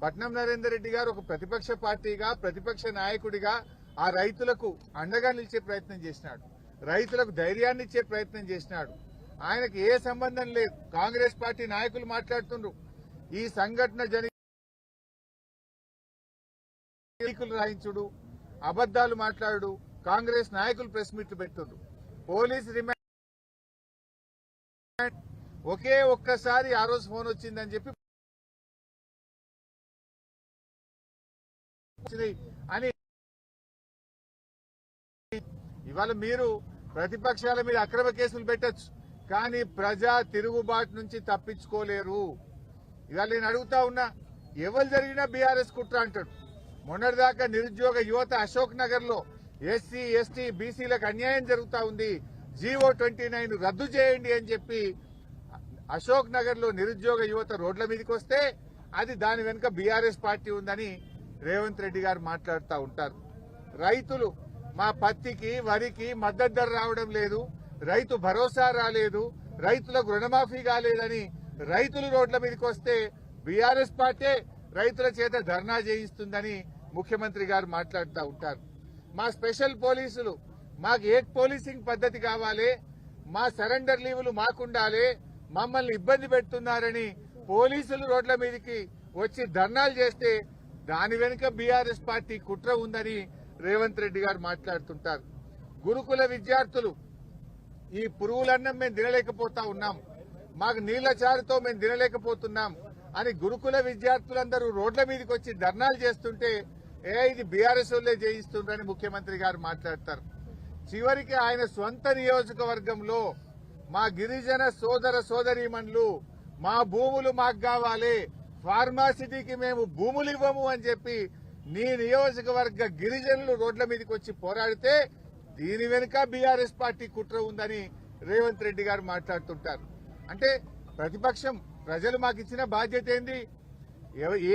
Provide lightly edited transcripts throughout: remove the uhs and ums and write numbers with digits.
పట్నం నరేందర్ రెడ్డి గారు ఒక ప్రతిపక్ష పార్టీగా ప్రతిపక్ష నాయకుడిగా ఆ రైతులకు అండగా నిలిచే ప్రయత్నం చేసినాడు, రైతులకు ధైర్యాన్ని ఇచ్చే ప్రయత్నం చేసినాడు. ఆయనకు ఏ సంబంధం లేదు. కాంగ్రెస్ పార్టీ నాయకులు మాట్లాడుతుండ్రు, ఈ సంఘటన ఎన్నికలు రాయించుడు, అబద్దాలు మాట్లాడు, కాంగ్రెస్ నాయకులు ప్రెస్ మీట్లు పెడుతుండ్రు. పోలీస్ రిమాండ్ ఒకే ఒక్కసారి ఆ రోజు ఫోన్ వచ్చిందని చెప్పి అని ఇవాళ మీరు ప్రతిపక్షాల మీద అక్రమ కేసులు పెట్టచ్చు, కానీ ప్రజా తిరుగుబాటు నుంచి తప్పించుకోలేరు. ఇవాళ నేను అడుగుతా ఉన్నా, ఎవరు జరిగినా బీఆర్ఎస్ కుట్ర అంటాడు. మొన్నటిదాకా నిరుద్యోగ యువత అశోక్ నగర్ లో ఎస్సీ ఎస్టీ బీసీలకు అన్యాయం జరుగుతా ఉంది, జీవో 29 రద్దు చేయండి అని చెప్పి అశోక్ నగర్ లో నిరుద్యోగ యువత రోడ్ల మీదకి వస్తే అది దాని వెనుక బీఆర్ఎస్ పార్టీ ఉందని రేవంత్ రెడ్డి గారు మాట్లాడుతూ ఉంటారు. రైతులు మా పత్తికి వరికి మద్దతు ధర రావడం లేదు, రైతు భరోసా రాలేదు, రైతులకు రుణమాఫీ కాలేదని రైతులు రోడ్ల మీదకి వస్తే బీఆర్ఎస్ పార్టీ రైతుల చేత ధర్నా చేయిస్తుందని ముఖ్యమంత్రి గారు మాట్లాడుతూ ఉంటారు. మా స్పెషల్ పోలీసులు, మాకు ఏక్ పోలీసింగ్ పద్ధతి కావాలి, మా సరెండర్ లీవులు మాకుండాలి, మమ్మల్ని ఇబ్బంది పెడుతున్నారని పోలీసులు రోడ్ల మీదకి వచ్చి ధర్నాలు చేస్తే దాని వెనుక బీఆర్ఎస్ పార్టీ కుట్ర ఉందని రేవంత్ రెడ్డి గారు మాట్లాడుతుంటారు. గురుకుల విద్యార్థులు ఈ పురుగులన్నం మేము తినలేకపోతా ఉన్నాం, మాకు నీళ్ల చారుతో మేము తినలేకపోతున్నాం అని గురుకుల విద్యార్థులందరూ రోడ్ల మీదకి వచ్చి ధర్నాలు చేస్తుంటే ఇది బీఆర్ఎస్ వాళ్ళే చేయిస్తుండ్రని ముఖ్యమంత్రి గారు మాట్లాడతారు. చివరికి ఆయన స్వంత నియోజకవర్గంలో మా గిరిజన సోదర సోదరీమణులు మా భూములు మాకు కావాలి, ఫార్మాసిటీకి మేము భూములు ఇవ్వము అని చెప్పి నీ నియోజకవర్గ గిరిజనులు రోడ్ల మీదకి వచ్చి పోరాడితే దీని వెనుక బీఆర్ఎస్ పార్టీ కుట్ర ఉందని రేవంత్ రెడ్డి గారు మాట్లాడుతుంటారు. అంటే ప్రతిపక్షం ప్రజలు మాకు ఇచ్చిన బాధ్యత ఏంది?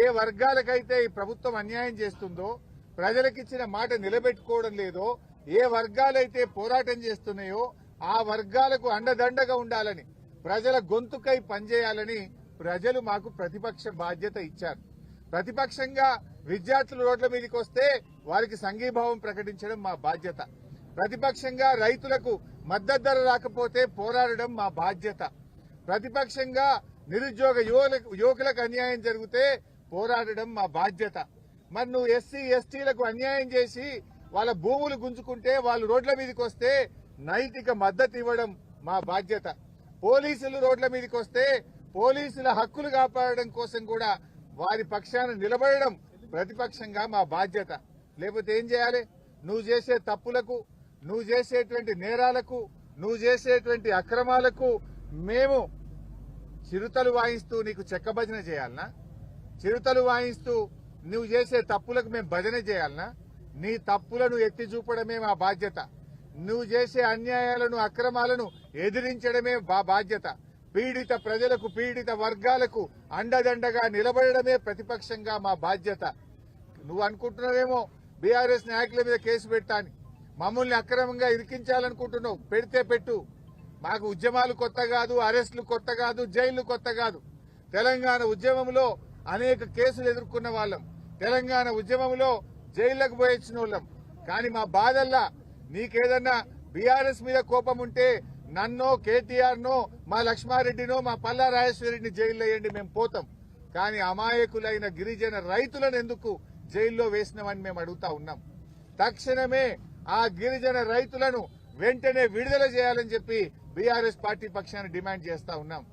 ఏ వర్గాలకైతే ఈ ప్రభుత్వం అన్యాయం చేస్తుందో, ప్రజలకిచ్చిన మాట నిలబెట్టుకోవడం లేదో, ఏ వర్గాలైతే పోరాటం చేస్తున్నాయో ఆ వర్గాలకు అండదండగా ఉండాలని, ప్రజల గొంతుకై పనిచేయాలని ప్రజలు మాకు ప్రతిపక్ష బాధ్యత ఇచ్చారు. ప్రతిపక్షంగా విద్యార్థులు రోడ్ల మీదకి వస్తే వారికి సంఘీభావం ప్రకటించడం మా బాధ్యత. ప్రతిపక్షంగా రైతులకు మద్దతు ధర రాకపోతే పోరాడడం మా బాధ్యత. ప్రతిపక్షంగా నిరుద్యోగ యువకులకు అన్యాయం జరిగితే పోరాడడం మా బాధ్యత. మరి నువ్వు ఎస్సీ ఎస్టీలకు అన్యాయం చేసి వాళ్ళ భూములు గుంజుకుంటే వాళ్ళు రోడ్ల మీదకి వస్తే నైతిక మద్దతు ఇవ్వడం మా బాధ్యత. పోలీసులు రోడ్ల మీదకి వస్తే పోలీసుల హక్కులు కాపాడడం కోసం కూడా వారి పక్షాన నిలబడడం ప్రతిపక్షంగా మా బాధ్యత. లేకపోతే ఏం చేయాలి? నువ్వు చేసే తప్పులకు, నువ్వు చేసేటువంటి నేరాలకు, నువ్వు చేసేటువంటి అక్రమాలకు మేము చిరుతలు వాయిస్తూ నీకు చెక్క భజన చేయాలనా? చిరుతలు వాయిస్తూ నువ్వు చేసే తప్పులకు మేము భజన చేయాలనా? నీ తప్పులను ఎత్తి చూపడమే మా బాధ్యత. నువ్వు చేసే అన్యాయాలను అక్రమాలను ఎదిరించడమే మా బాధ్యత. పీడిత ప్రజలకు, పీడిత వర్గాలకు అండదండగా నిలబడడమే ప్రతిపక్షంగా మా బాధ్యత. నువ్వు అనుకుంటున్నావేమో బీఆర్ఎస్ నాయకుల మీద కేసు పెట్టాని, మమ్మల్ని అక్రమంగా ఇరికించాలనుకుంటున్నావు. పెడితే పెట్టు, మాకు ఉద్యమాలు కొత్త కాదు, అరెస్టులు కొత్త కాదు, జైళ్లు కొత్త కాదు. తెలంగాణ ఉద్యమంలో అనేక కేసులు ఎదుర్కొన్న వాళ్ళం, తెలంగాణ ఉద్యమంలో జైళ్లకు పోయొచ్చిన వాళ్ళం. కానీ మా బాధల్లా నీకేదన్నా బీఆర్ఎస్ మీద కోపం ఉంటే నన్నో, కేటీఆర్ నో, మా లక్ష్మారెడ్డినో, మా పల్లా రాజేశ్వరరెడ్డిని జైల్లో వేయండి, మేము పోతాం. కానీ అమాయకులైన గిరిజన రైతులను ఎందుకు జైల్లో వేసినామని మేము అడుగుతా ఉన్నాం. తక్షణమే ఆ గిరిజన రైతులను వెంటనే విడుదల చేయాలని చెప్పి బీఆర్ఎస్ పార్టీ పక్షాన డిమాండ్ చేస్తా ఉన్నాం.